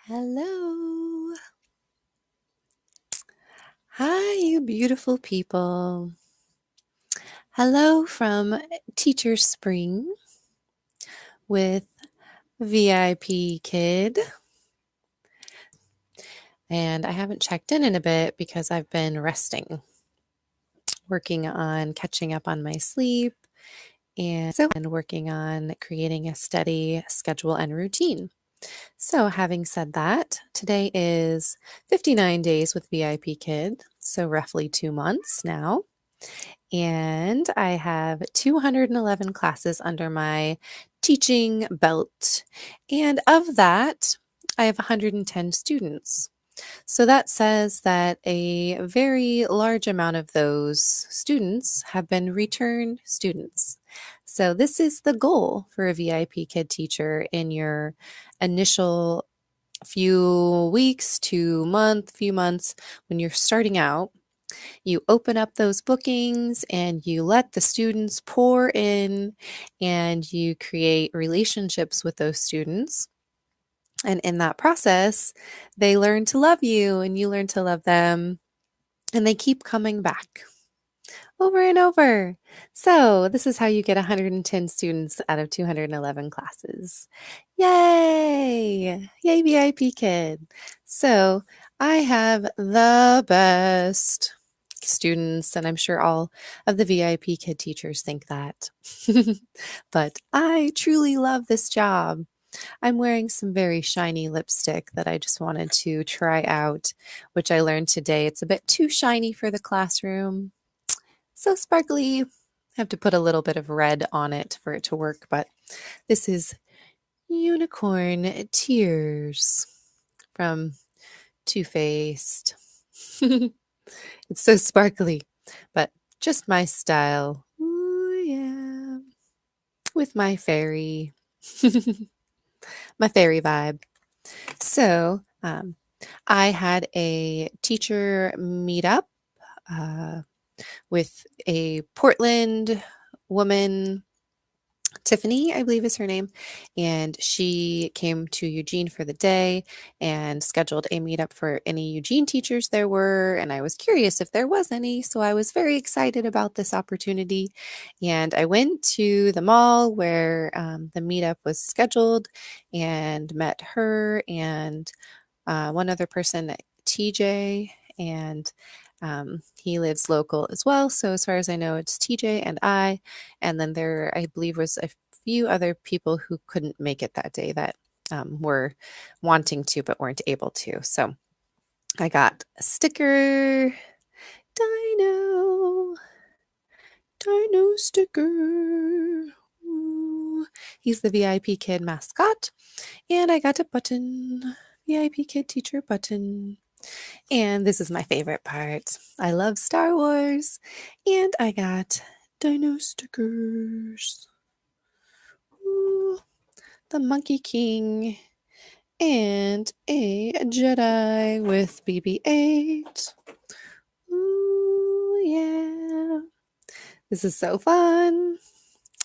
Hello. Hi, you beautiful people. Hello from Teacher Spring with VIP Kid. And I haven't checked in a bit because I've been resting, working on catching up on my sleep, and working on creating a steady schedule and routine. So, having said that, today is 59 days with VIP Kid, so roughly 2 months now. And I have 211 classes under my teaching belt. And of that, I have 110 students. So that says that a very large amount of those students have been return students. So this is the goal for a VIP Kid teacher in your initial few weeks to few months when you're starting out. You open up those bookings and you let the students pour in and you create relationships with those students. And in that process, they learn to love you and you learn to love them, and they keep coming back over and over. So, this is how you get 110 students out of 211 classes. Yay! Yay, VIP Kid. So, I have the best students, and I'm sure all of the VIP Kid teachers think that. But I truly love this job. I'm wearing some very shiny lipstick that I just wanted to try out, which I learned today. It's a bit too shiny for the classroom. So sparkly. I have to put a little bit of red on it for it to work, but this is Unicorn Tears from Too Faced. It's so sparkly, but just my style. Ooh, yeah. With my fairy, my fairy vibe. So, I had a teacher meetup with a Portland woman, Tiffany, I believe is her name, and she came to Eugene for the day and scheduled a meetup for any Eugene teachers there were. And I was curious if there was any, so I was very excited about this opportunity. And I went to the mall where the meetup was scheduled and met her and one other person, TJ, and he lives local as well. So as far as I know, it's TJ and I, and then there, I believe, was a few other people who couldn't make it that day that were wanting to but weren't able to. So I got a sticker, Dino sticker. Ooh. He's the VIP Kid mascot, and I got a button, VIP Kid teacher button. And this is my favorite part. I love Star Wars, and I got dino stickers. Ooh, the Monkey King and a Jedi with BB-8. Ooh, yeah. This is so fun.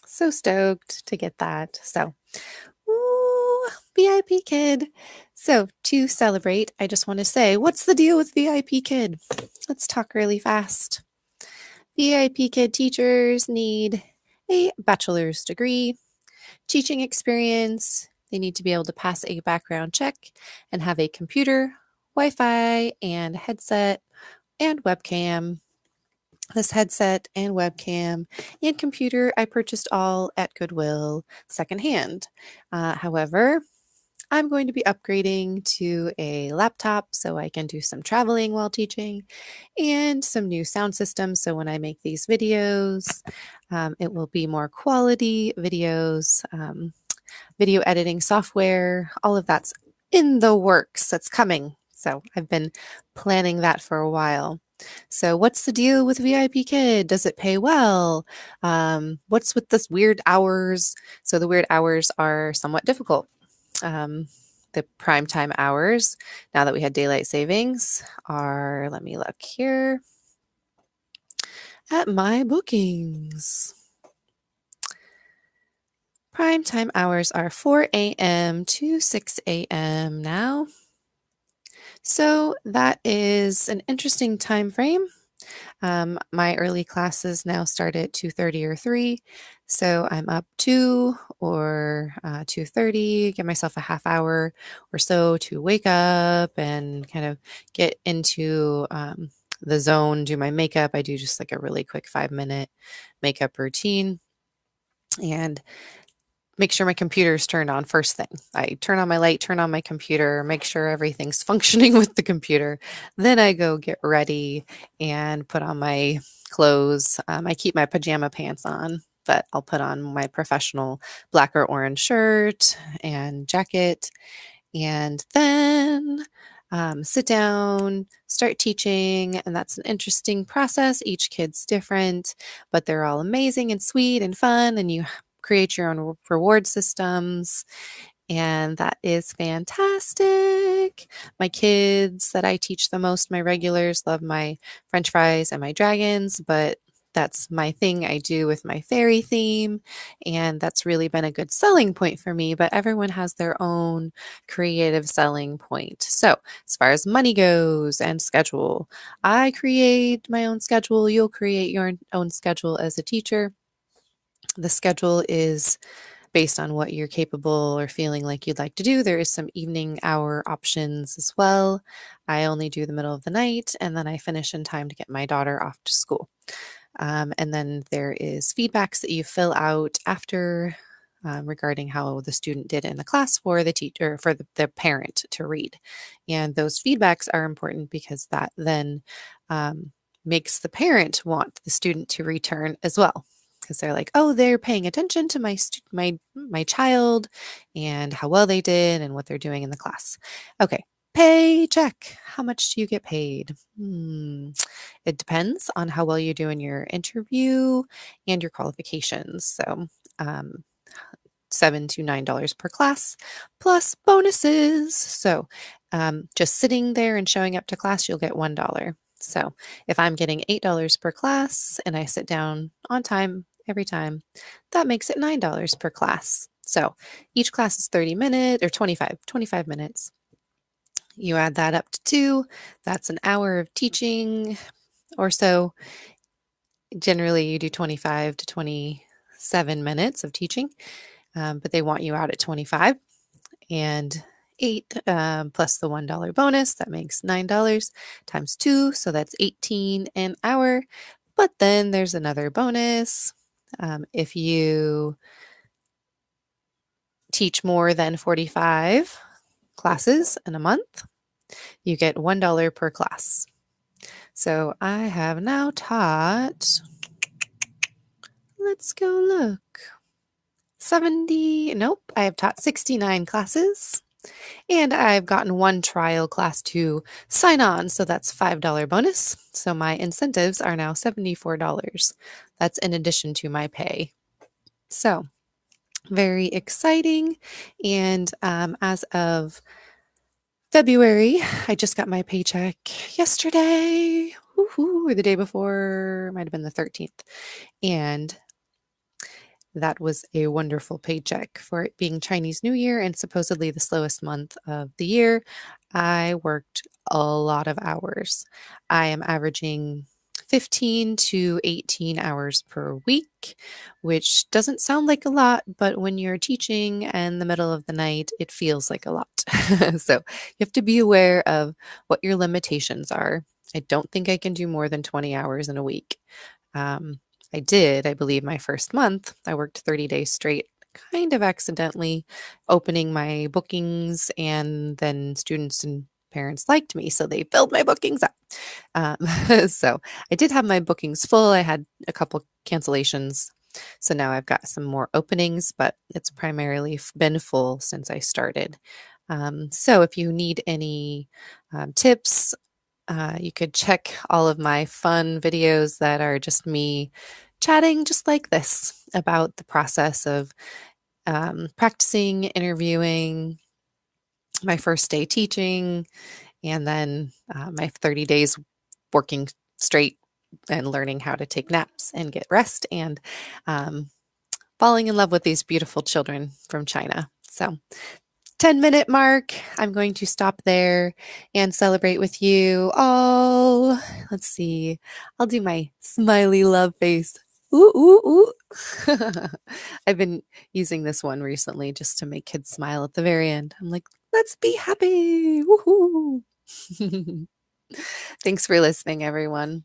So stoked to get that. So, ooh, VIP Kid. So, to celebrate, I just want to say, what's the deal with VIP Kid? Let's talk really fast. VIP Kid teachers need a bachelor's degree, teaching experience. They need to be able to pass a background check and have a computer, Wi-Fi, and headset and webcam. This headset and webcam and computer I purchased all at Goodwill secondhand. However, I'm going to be upgrading to a laptop so I can do some traveling while teaching and some new sound systems. So when I make these videos, it will be more quality videos, video editing software, all of that's in the works. That's coming. So I've been planning that for a while. So what's the deal with VIP Kid? Does it pay well? What's with this weird hours? So the weird hours are somewhat difficult. The prime time hours, now that we had daylight savings, are, let me look here at my bookings. Prime time hours are 4 a.m. to 6 a.m. now. So that is an interesting time frame. My early classes now start at 2:30 or 3, so I'm up 2 or 2:30, give myself a half hour or so to wake up and kind of get into the zone, do my makeup. I do just like a really quick 5-minute makeup routine and make sure my computer is turned on first thing. I turn on my light, turn on my computer, make sure everything's functioning with the computer. Then I go get ready and put on my clothes. I keep my pajama pants on, but I'll put on my professional black or orange shirt and jacket, and then sit down, start teaching. And that's an interesting process. Each kid's different, but they're all amazing and sweet and fun. And you create your own reward systems. And that is fantastic. My kids that I teach the most, my regulars, love my French fries and my dragons, but that's my thing I do with my fairy theme. And that's really been a good selling point for me. But everyone has their own creative selling point. So, as far as money goes and schedule, I create my own schedule. You'll create your own schedule as a teacher. The schedule is based on what you're capable or feeling like you'd like to do. There is some evening hour options as well. I only do the middle of the night, and then I finish in time to get my daughter off to school. And then there is feedbacks that you fill out after regarding how the student did in the class for the teacher, for the parent to read. And those feedbacks are important because that then makes the parent want the student to return as well. Because they're like, oh, they're paying attention to my child and how well they did and what they're doing in the class. Okay, paycheck. How much do you get paid? It depends on how well you do in your interview and your qualifications. So, $7 to $9 per class plus bonuses. So, just sitting there and showing up to class, you'll get $1. So, if I'm getting $8 per class and I sit down on time every time, that makes it $9 per class. So, each class is 30 minutes or 25 minutes. You add that up to 2, that's an hour of teaching or so. Generally, you do 25 to 27 minutes of teaching, but they want you out at 25. And 8 plus the $1 bonus, that makes $9 times 2, so that's 18 an hour. But then there's another bonus. If you teach more than 45 classes in a month, you get $1 per class. So I have now taught, let's go look, I have taught 69 classes, and I've gotten one trial class to sign on, so that's $5 bonus. So my incentives are now $74. That's in addition to my pay. So very exciting. And as of February, I just got my paycheck yesterday, or the day before, might have been the 13th. And that was a wonderful paycheck for it being Chinese New Year and supposedly the slowest month of the year. I worked a lot of hours. I am averaging 15 to 18 hours per week, which doesn't sound like a lot, but when you're teaching in the middle of the night, it feels like a lot. So you have to be aware of what your limitations are. I don't think I can do more than 20 hours in a week. I believe my first month, I worked 30 days straight, kind of accidentally opening my bookings, and then students and parents liked me, so they filled my bookings up. So I did have my bookings full. I had a couple cancellations, so now I've got some more openings, but it's primarily been full since I started. So if you need any tips, you could check all of my fun videos that are just me chatting just like this about the process of practicing, interviewing, my first day teaching, and then my 30 days working straight and learning how to take naps and get rest and falling in love with these beautiful children from China. So 10-minute mark, I'm going to stop there and celebrate with you all. Let's see. I'll do my smiley love face. Ooh, ooh, ooh. I've been using this one recently just to make kids smile at the very end. I'm like, let's be happy. Woohoo. Thanks for listening, everyone.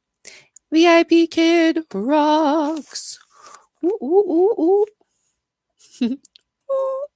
VIP Kid rocks. Ooh, ooh, ooh, ooh. Ooh.